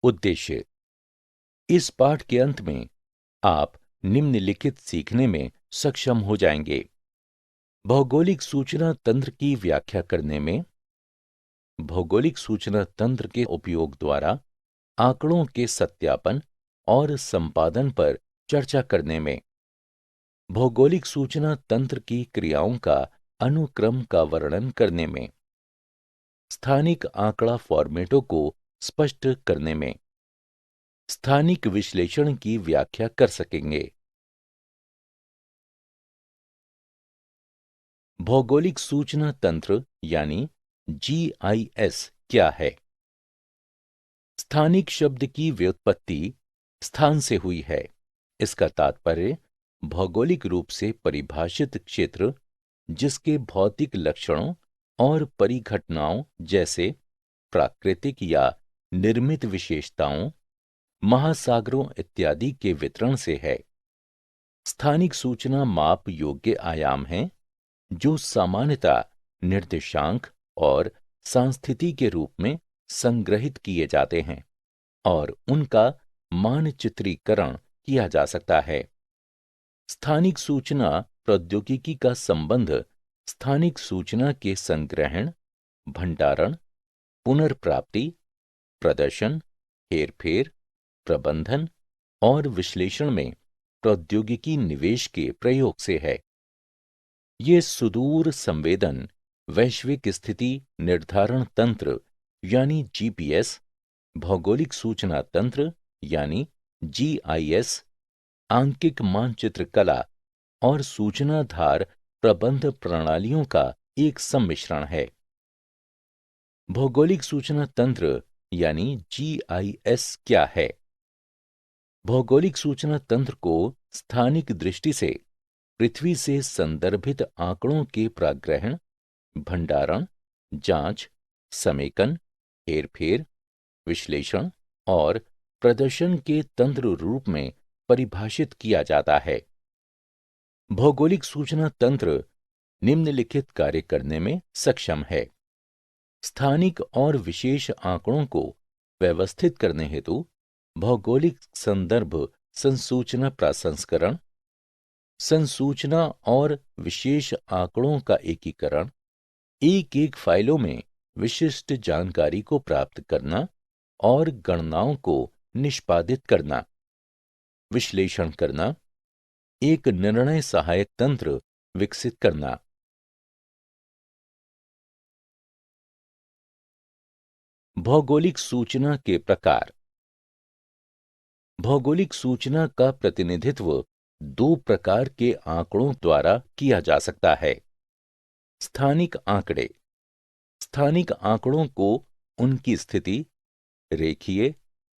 उद्देश्य। इस पाठ के अंत में आप निम्नलिखित सीखने में सक्षम हो जाएंगे। भौगोलिक सूचना तंत्र की व्याख्या करने में, भौगोलिक सूचना तंत्र के उपयोग द्वारा आंकड़ों के सत्यापन और संपादन पर चर्चा करने में, भौगोलिक सूचना तंत्र की क्रियाओं का अनुक्रम का वर्णन करने में, स्थानिक आंकड़ा फॉर्मेटों को स्पष्ट करने में, स्थानिक विश्लेषण की व्याख्या कर सकेंगे। भौगोलिक सूचना तंत्र यानी जीआईएस क्या है? स्थानिक शब्द की व्युत्पत्ति स्थान से हुई है। इसका तात्पर्य भौगोलिक रूप से परिभाषित क्षेत्र जिसके भौतिक लक्षणों और परिघटनाओं जैसे प्राकृतिक या निर्मित विशेषताओं, महासागरों इत्यादि के वितरण से है। स्थानिक सूचना माप योग्य आयाम हैं जो सामान्यतः निर्देशांक और सांस्थिति के रूप में संग्रहित किए जाते हैं और उनका मानचित्रीकरण किया जा सकता है। स्थानिक सूचना प्रौद्योगिकी का संबंध स्थानिक सूचना के संग्रहण, भंडारण, पुनर्प्राप्ति, प्रदर्शन, हेरफेर, प्रबंधन और विश्लेषण में प्रौद्योगिकी निवेश के प्रयोग से है। ये सुदूर संवेदन वैश्विक स्थिति निर्धारण तंत्र यानी जीपीएस, भौगोलिक सूचना तंत्र यानी जीआईएस, आंकिक मानचित्र कला और सूचनाधार प्रबंध प्रणालियों का एक सम्मिश्रण है। भौगोलिक सूचना तंत्र यानी जीआईएस क्या है? भौगोलिक सूचना तंत्र को स्थानिक दृष्टि से पृथ्वी से संदर्भित आंकड़ों के प्राग्रहण, भंडारण, जांच, समेकन, हेरफेर, विश्लेषण और प्रदर्शन के तंत्र रूप में परिभाषित किया जाता है। भौगोलिक सूचना तंत्र निम्नलिखित कार्य करने में सक्षम है। स्थानिक और विशेष आंकड़ों को व्यवस्थित करने हेतु भौगोलिक संदर्भ संसूचना प्रसंस्करण, संसूचना और विशेष आंकड़ों का एकीकरण, एक फाइलों में विशिष्ट जानकारी को प्राप्त करना और गणनाओं को निष्पादित करना, विश्लेषण करना, एक निर्णय सहायक तंत्र विकसित करना। भौगोलिक सूचना के प्रकार। भौगोलिक सूचना का प्रतिनिधित्व दो प्रकार के आंकड़ों द्वारा किया जा सकता है। स्थानिक आंकड़े। स्थानिक आंकड़ों को उनकी स्थिति, रेखीय,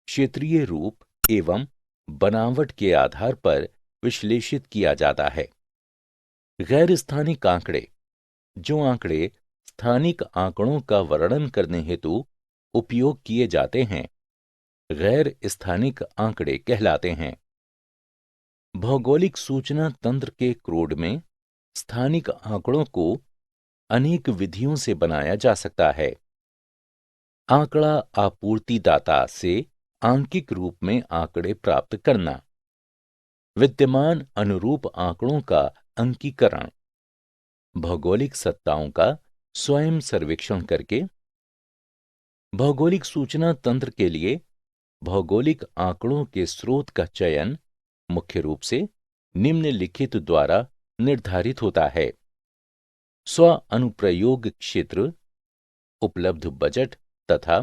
क्षेत्रीय रूप एवं बनावट के आधार पर विश्लेषित किया जाता है। गैर स्थानिक आंकड़े। जो आंकड़े स्थानिक आंकड़ों का वर्णन करने हेतु उपयोग किए जाते हैं, गैर स्थानिक आंकड़े कहलाते हैं। भौगोलिक सूचना तंत्र के क्रोड में स्थानिक आंकड़ों को अनेक विधियों से बनाया जा सकता है। आंकड़ा आपूर्तिदाता से आंकिक रूप में आंकड़े प्राप्त करना, विद्यमान अनुरूप आंकड़ों का अंकीकरण, भौगोलिक सत्ताओं का स्वयं सर्वेक्षण करके। भौगोलिक सूचना तंत्र के लिए भौगोलिक आंकड़ों के स्रोत का चयन मुख्य रूप से निम्नलिखित द्वारा निर्धारित होता है: स्व अनुप्रयोग क्षेत्र, उपलब्ध बजट तथा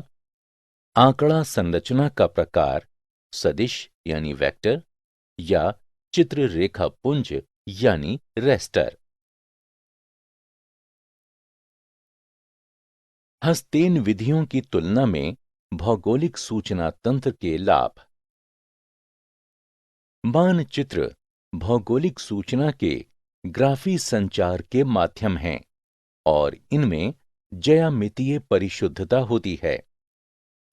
आंकड़ा संरचना का प्रकार, सदिश यानी वेक्टर या चित्र रेखा पुंज यानी रेस्टर। हस्तेन विधियों की तुलना में भौगोलिक सूचना तंत्र के लाभ। मानचित्र भौगोलिक सूचना के ग्राफी संचार के माध्यम हैं और इनमें ज्यामितीय परिशुद्धता होती है।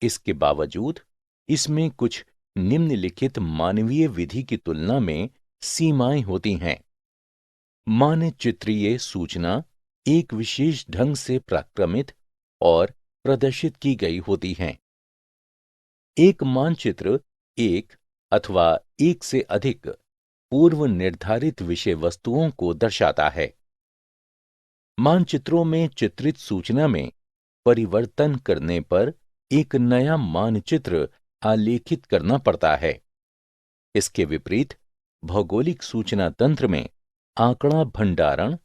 इसके बावजूद इसमें कुछ निम्नलिखित मानवीय विधि की तुलना में सीमाएं होती हैं। मानचित्रीय सूचना एक विशेष ढंग से प्राक्रमित और प्रदर्शित की गई होती हैं। एक मानचित्र एक अथवा एक से अधिक पूर्व निर्धारित विषय वस्तुओं को दर्शाता है। मानचित्रों में चित्रित सूचना में परिवर्तन करने पर एक नया मानचित्र आलेखित करना पड़ता है। इसके विपरीत भौगोलिक सूचना तंत्र में आंकड़ा भंडारण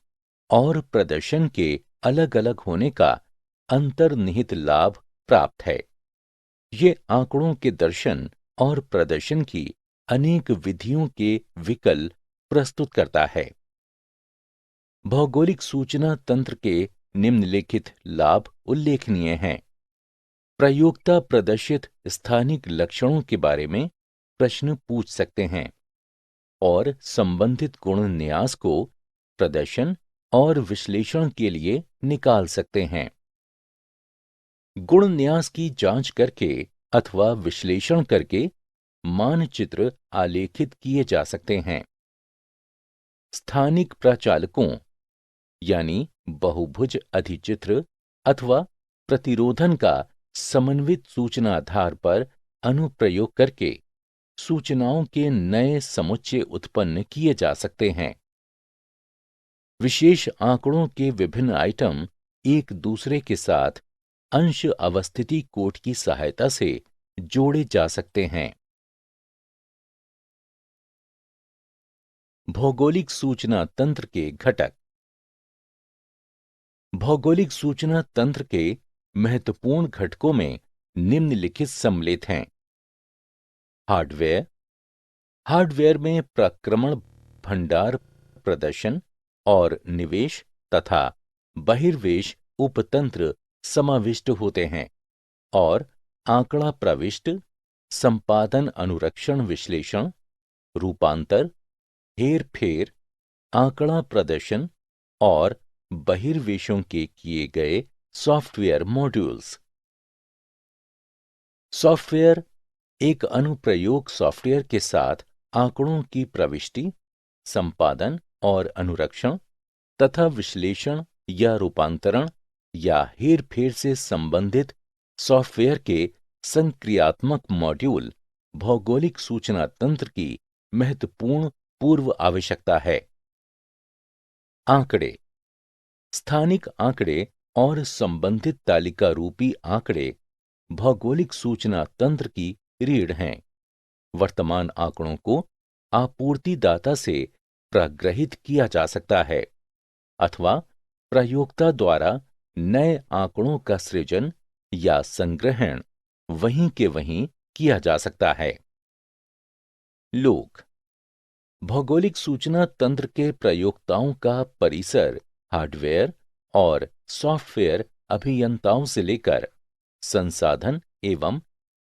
और प्रदर्शन के अलग-अलग होने का अंतर्निहित लाभ प्राप्त है। ये आंकड़ों के दर्शन और प्रदर्शन की अनेक विधियों के विकल्प प्रस्तुत करता है। भौगोलिक सूचना तंत्र के निम्नलिखित लाभ उल्लेखनीय हैं। प्रयोक्ता प्रदर्शित स्थानिक लक्षणों के बारे में प्रश्न पूछ सकते हैं और संबंधित गुण न्यास को प्रदर्शन और विश्लेषण के लिए निकाल सकते हैं। गुण न्यास की जांच करके अथवा विश्लेषण करके मानचित्र आलेखित किए जा सकते हैं। स्थानिक प्रचालकों यानी बहुभुज अधिचित्र अथवा प्रतिरोधन का समन्वित सूचना आधार पर अनुप्रयोग करके सूचनाओं के नए समुच्चय उत्पन्न किए जा सकते हैं। विशेष आंकड़ों के विभिन्न आइटम एक दूसरे के साथ अंश अवस्थिति कोड की सहायता से जोड़े जा सकते हैं। भौगोलिक सूचना तंत्र के घटक। भौगोलिक सूचना तंत्र के महत्वपूर्ण घटकों में निम्नलिखित सम्मिलित हैं। हार्डवेयर। हार्डवेयर में प्रक्रमण भंडार प्रदर्शन और निवेश तथा बहिर्वेश उपतंत्र समाविष्ट होते हैं और आंकड़ा प्रविष्ट, संपादन अनुरक्षण विश्लेषण, रूपांतर, हेर-फेर, आंकड़ा प्रदर्शन और बहिर्वेशों के किए गए सॉफ्टवेयर मॉड्यूल्स। सॉफ्टवेयर एक अनुप्रयोग सॉफ्टवेयर के साथ आंकड़ों की प्रविष्टि, संपादन और अनुरक्षण तथा विश्लेषण या रूपांतरण या हेर-फेर से संबंधित सॉफ्टवेयर के संक्रियात्मक मॉड्यूल भौगोलिक सूचना तंत्र की महत्वपूर्ण पूर्व आवश्यकता है। आंकड़े। स्थानिक आंकड़े और संबंधित तालिका रूपी आंकड़े भौगोलिक सूचना तंत्र की रीढ़ हैं। वर्तमान आंकड़ों को आपूर्तिदाता से प्रग्रहित किया जा सकता है अथवा प्रयोक्ता द्वारा नए आंकड़ों का सृजन या संग्रहण वहीं के वहीं किया जा सकता है। लोग। भौगोलिक सूचना तंत्र के प्रयोक्ताओं का परिसर हार्डवेयर और सॉफ्टवेयर अभियंताओं से लेकर संसाधन एवं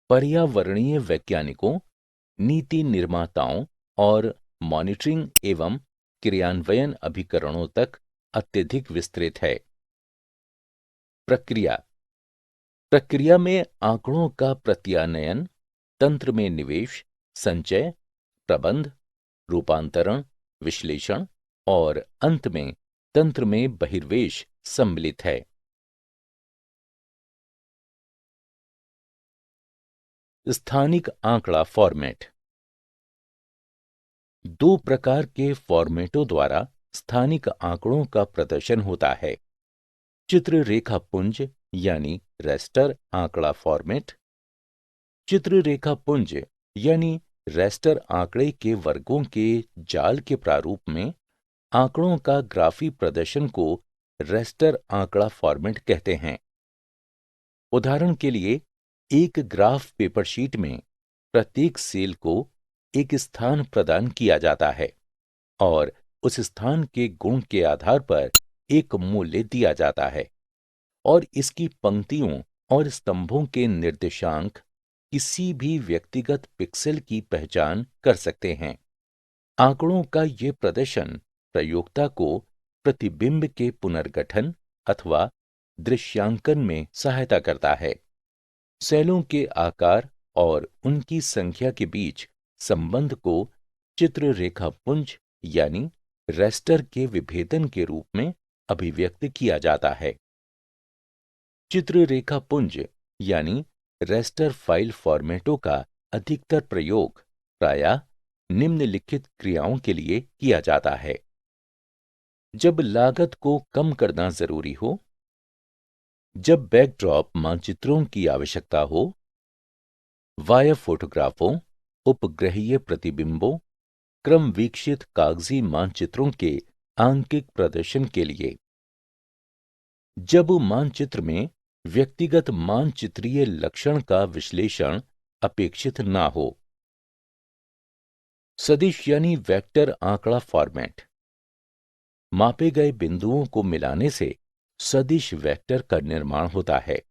पर्यावरणीय वैज्ञानिकों, नीति निर्माताओं और मॉनिटरिंग एवं क्रियान्वयन अभिकरणों तक अत्यधिक विस्तृत है। प्रक्रिया। प्रक्रिया में आंकड़ों का प्रत्यानयन, तंत्र में निवेश, संचय, प्रबंध, रूपांतरण, विश्लेषण और अंत में तंत्र में बहिर्वेश सम्मिलित है। स्थानिक आंकड़ा फॉर्मेट। दो प्रकार के फॉर्मेटों द्वारा स्थानिक आंकड़ों का प्रदर्शन होता है। चित्र रेखापुंज यानी रेस्टर आंकड़ा फॉर्मेट। चित्र रेखापुंज यानी रेस्टर आंकड़े के वर्गों के जाल के प्रारूप में आंकड़ों का ग्राफी प्रदर्शन को रेस्टर आंकड़ा फॉर्मेट कहते हैं। उदाहरण के लिए एक ग्राफ पेपर शीट में प्रत्येक सेल को एक स्थान प्रदान किया जाता है और उस स्थान के गुण के आधार पर एक मूल्य दिया जाता है और इसकी पंक्तियों और स्तंभों के निर्देशांक किसी भी व्यक्तिगत पिक्सेल की पहचान कर सकते हैं। आंकड़ों का ये प्रदर्शन प्रयोक्ता को प्रतिबिंब के पुनर्गठन अथवा दृश्यांकन में सहायता करता है। सेलों के आकार और उनकी संख्या के बीच संबंध को चित्र रेखापुंज यानी रेस्टर के विभेदन के रूप में अभिव्यक्त किया जाता है। चित्र रेखापुंज यानी रेस्टर फाइल फॉर्मेटों का अधिकतर प्रयोग प्रायः निम्नलिखित क्रियाओं के लिए किया जाता है। जब लागत को कम करना जरूरी हो, जब बैकड्रॉप मानचित्रों की आवश्यकता हो, वायर फोटोग्राफों, उपग्रहीय प्रतिबिंबों, क्रम वीक्षित कागजी मानचित्रों के आंकिक प्रदर्शन के लिए, जब मानचित्र में व्यक्तिगत मानचित्रीय लक्षण का विश्लेषण अपेक्षित ना हो। सदिश यानी वेक्टर आंकड़ा फॉर्मेट। मापे गए बिंदुओं को मिलाने से सदिश वेक्टर का निर्माण होता है।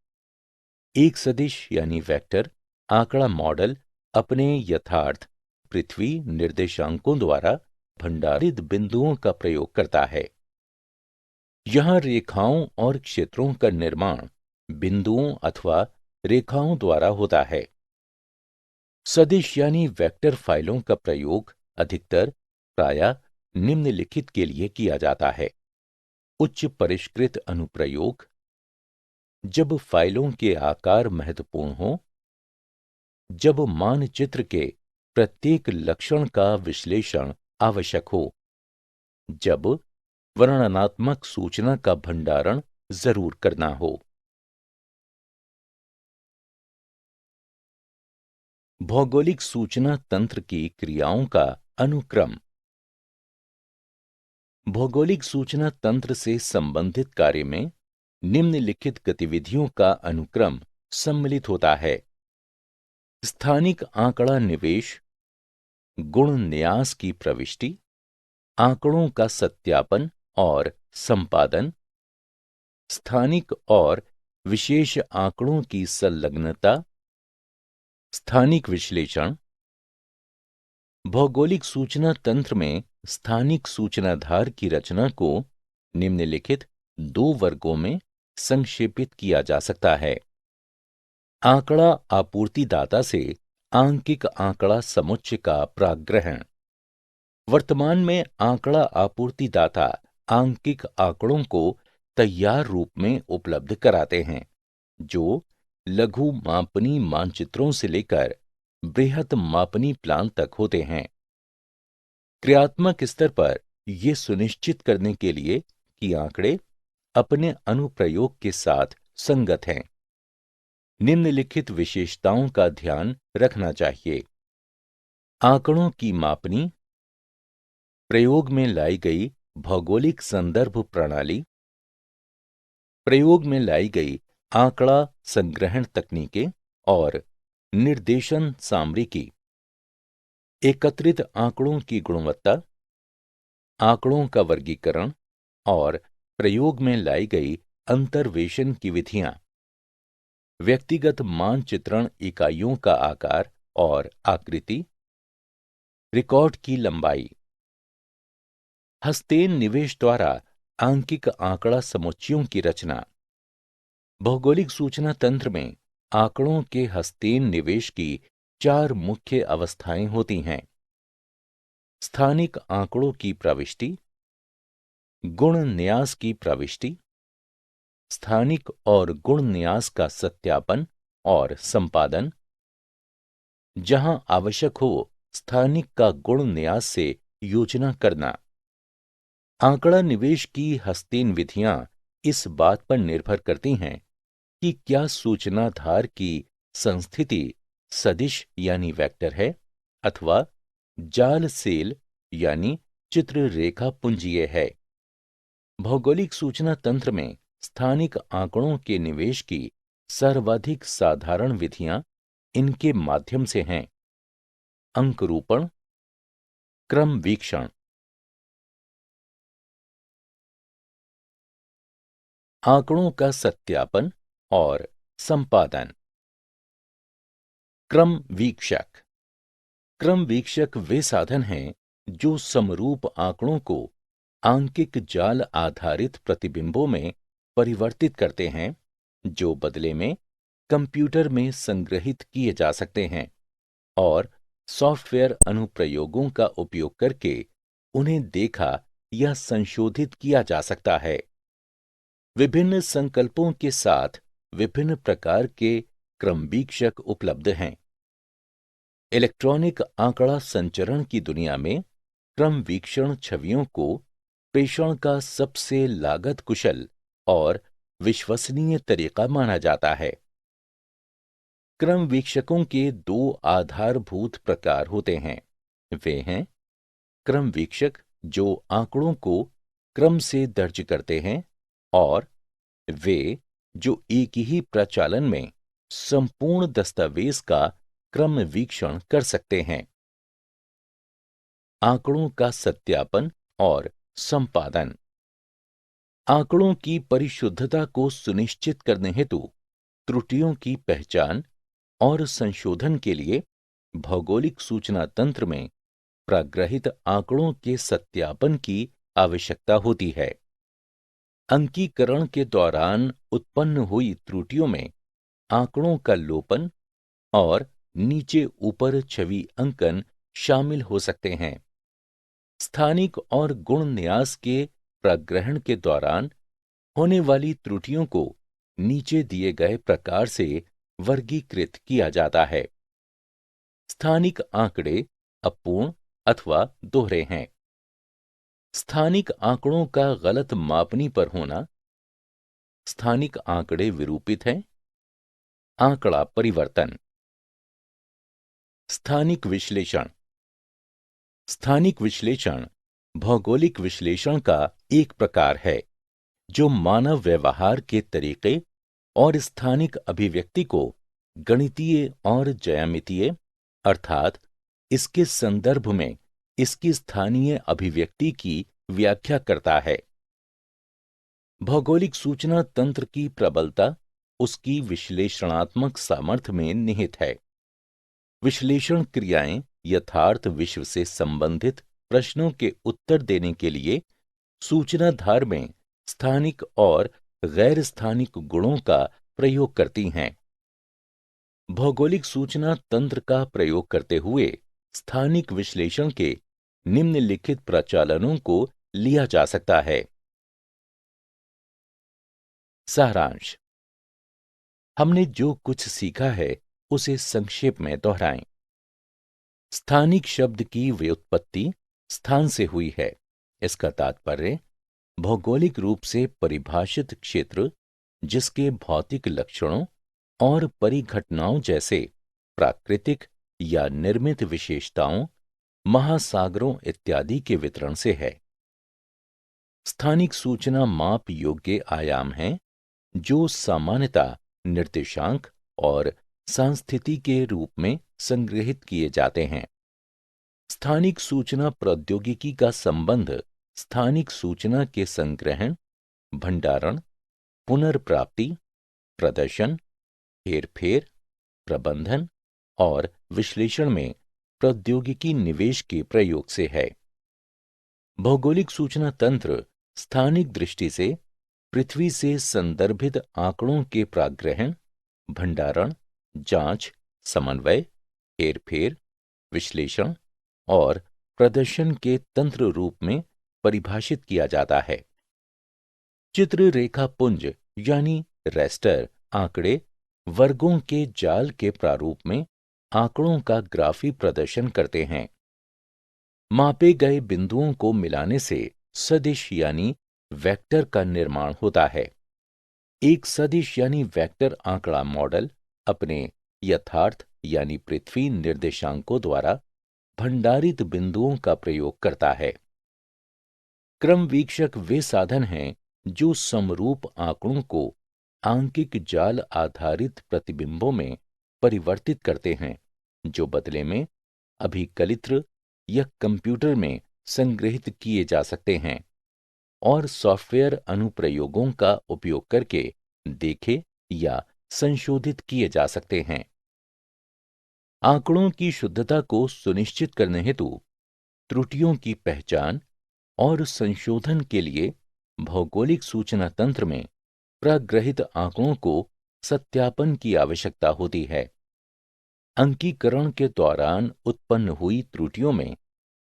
एक सदिश यानी वेक्टर आंकड़ा मॉडल अपने यथार्थ पृथ्वी निर्देशांकों द्वारा भंडारित बिंदुओं का प्रयोग करता है। यहां रेखाओं और क्षेत्रों का निर्माण बिंदुओं अथवा रेखाओं द्वारा होता है। सदिश यानी वेक्टर फाइलों का प्रयोग अधिकतर प्रायः निम्नलिखित के लिए किया जाता है। उच्च परिष्कृत अनुप्रयोग, जब फाइलों के आकार महत्वपूर्ण हो, जब मानचित्र के प्रत्येक लक्षण का विश्लेषण आवश्यक हो, जब वर्णनात्मक सूचना का भंडारण जरूर करना हो। भौगोलिक सूचना तंत्र की क्रियाओं का अनुक्रम। भौगोलिक सूचना तंत्र से संबंधित कार्य में निम्नलिखित गतिविधियों का अनुक्रम सम्मिलित होता है। स्थानिक आंकड़ा निवेश, गुण न्यास की प्रविष्टि, आंकड़ों का सत्यापन और संपादन, स्थानिक और विशेष आंकड़ों की संलग्नता, स्थानिक विश्लेषण। भौगोलिक सूचना तंत्र में स्थानिक सूचनाधार की रचना को निम्नलिखित दो वर्गों में संक्षेपित किया जा सकता है। आंकड़ा आपूर्तिदाता से आंकिक आंकड़ा समुच्चय का प्राग्रहण। वर्तमान में आंकड़ा आपूर्तिदाता आंकिक आंकड़ों को तैयार रूप में उपलब्ध कराते हैं, जो लघु मापनी मानचित्रों से लेकर बृहत मापनी प्लान तक होते हैं। क्रियात्मक स्तर पर ये सुनिश्चित करने के लिए कि आंकड़े अपने अनुप्रयोग के साथ संगत हैं, निम्नलिखित विशेषताओं का ध्यान रखना चाहिए। आंकड़ों की मापनी, प्रयोग में लाई गई भौगोलिक संदर्भ प्रणाली, प्रयोग में लाई गई आंकड़ा संग्रहण तकनीकें और निर्देशन सामरिकी, एकत्रित आंकड़ों की गुणवत्ता, आंकड़ों का वर्गीकरण और प्रयोग में लाई गई अंतर्वेशन की विधियां, व्यक्तिगत मानचित्रण इकाइयों का आकार और आकृति, रिकॉर्ड की लंबाई। हस्तेन निवेश द्वारा आंकिक आंकड़ा समुच्चयों की रचना। भौगोलिक सूचना तंत्र में आंकड़ों के हस्तेन निवेश की चार मुख्य अवस्थाएं होती हैं। स्थानिक आंकड़ों की प्रविष्टि, गुण न्यास की प्रविष्टि, स्थानिक और गुण न्यास का सत्यापन और संपादन, जहां आवश्यक हो स्थानिक का गुण न्यास से योजना करना। आंकड़ा निवेश की हस्तेन विधियां इस बात पर निर्भर करती हैं कि क्या सूचनाधार की संस्थिति सदिश यानी वेक्टर है अथवा जाल सेल यानी चित्र रेखा पुंजीय है। भौगोलिक सूचना तंत्र में स्थानिक आंकड़ों के निवेश की सर्वाधिक साधारण विधियां इनके माध्यम से हैं। अंकरूपण, क्रम वीक्षण। आंकड़ों का सत्यापन और संपादन। क्रम वीक्षक। क्रम वीक्षक वे साधन हैं जो समरूप आंकड़ों को आंकिक जाल आधारित प्रतिबिंबों में परिवर्तित करते हैं, जो बदले में कंप्यूटर में संग्रहित किए जा सकते हैं और सॉफ्टवेयर अनुप्रयोगों का उपयोग करके उन्हें देखा या संशोधित किया जा सकता है। विभिन्न संकल्पों के साथ विभिन्न प्रकार के क्रमवीक्षक उपलब्ध हैं। इलेक्ट्रॉनिक आंकड़ा संचरण की दुनिया में क्रमवीक्षण छवियों को प्रेषण का सबसे लागत कुशल और विश्वसनीय तरीका माना जाता है। क्रमवीक्षकों के दो आधारभूत प्रकार होते हैं। वे हैं क्रमवीक्षक जो आंकड़ों को क्रम से दर्ज करते हैं और वे जो एक ही प्रचालन में संपूर्ण दस्तावेज का क्रमवीक्षण कर सकते हैं। आंकड़ों का सत्यापन और संपादन। आंकड़ों की परिशुद्धता को सुनिश्चित करने हेतु त्रुटियों की पहचान और संशोधन के लिए भौगोलिक सूचना तंत्र में प्राग्रहित आंकड़ों के सत्यापन की आवश्यकता होती है। अंकीकरण के दौरान उत्पन्न हुई त्रुटियों में आंकड़ों का लोपन और नीचे ऊपर छवि अंकन शामिल हो सकते हैं। स्थानिक और गुण न्यास के प्रग्रहण के दौरान होने वाली त्रुटियों को नीचे दिए गए प्रकार से वर्गीकृत किया जाता है। स्थानिक आंकड़े अपूर्ण अथवा दोहरे हैं। स्थानिक आंकड़ों का गलत मापनी पर होना। स्थानिक आंकड़े विरूपित हैं। आंकड़ा परिवर्तन। स्थानिक विश्लेषण। स्थानिक विश्लेषण भौगोलिक विश्लेषण का एक प्रकार है जो मानव व्यवहार के तरीके और स्थानिक अभिव्यक्ति को गणितीय और ज्यामितीय अर्थात इसके संदर्भ में इसकी स्थानीय अभिव्यक्ति की व्याख्या करता है। भौगोलिक सूचना तंत्र की प्रबलता उसकी विश्लेषणात्मक सामर्थ्य में निहित है। विश्लेषण क्रियाएं यथार्थ विश्व से संबंधित प्रश्नों के उत्तर देने के लिए सूचनाधार में स्थानिक और गैर स्थानिक गुणों का प्रयोग करती हैं। भौगोलिक सूचना तंत्र का प्रयोग करते हुए स्थानिक विश्लेषण के निम्नलिखित प्रचालनों को लिया जा सकता है। सारांश। हमने जो कुछ सीखा है उसे संक्षेप में दोहराएं। स्थानिक शब्द की व्युत्पत्ति स्थान से हुई है। इसका तात्पर्य भौगोलिक रूप से परिभाषित क्षेत्र जिसके भौतिक लक्षणों और परिघटनाओं जैसे प्राकृतिक या निर्मित विशेषताओं, महासागरों इत्यादि के वितरण से है। स्थानिक सूचना माप योग्य आयाम हैं जो सामान्यतः निर्देशांक और सांस्थिति के रूप में संग्रहित किए जाते हैं। स्थानिक सूचना प्रौद्योगिकी का संबंध स्थानिक सूचना के संग्रहण, भंडारण, पुनर्प्राप्ति, प्रदर्शन, हेरफेर, प्रबंधन और विश्लेषण में प्रौद्योगिकी निवेश के प्रयोग से है। भौगोलिक सूचना तंत्र स्थानिक दृष्टि से पृथ्वी से संदर्भित आंकड़ों के प्राग्रहण, भंडारण, जांच, समन्वय, हेरफेर, विश्लेषण और प्रदर्शन के तंत्र रूप में परिभाषित किया जाता है। चित्र रेखा पुंज यानी रेस्टर आंकड़े वर्गों के जाल के प्रारूप में आंकड़ों का ग्राफी प्रदर्शन करते हैं। मापे गए बिंदुओं को मिलाने से सदिश यानी वेक्टर का निर्माण होता है। एक सदिश यानी वेक्टर आंकड़ा मॉडल अपने यथार्थ यानी पृथ्वी निर्देशांकों द्वारा भंडारित बिंदुओं का प्रयोग करता है। क्रमवीक्षक वे साधन हैं जो समरूप आंकड़ों को आंकिक जाल आधारित प्रतिबिंबों में परिवर्तित करते हैं जो बदले में अभिकलित्र या कंप्यूटर में संग्रहित किए जा सकते हैं और सॉफ्टवेयर अनुप्रयोगों का उपयोग करके देखे या संशोधित किए जा सकते हैं। आंकड़ों की शुद्धता को सुनिश्चित करने हेतु त्रुटियों की पहचान और संशोधन के लिए भौगोलिक सूचना तंत्र में प्रग्रहित आंकड़ों को सत्यापन की आवश्यकता होती है। अंकीकरण के दौरान उत्पन्न हुई त्रुटियों में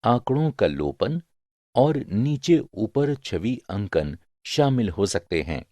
आंकड़ों का लोपन और नीचे ऊपर छवि अंकन शामिल हो सकते हैं।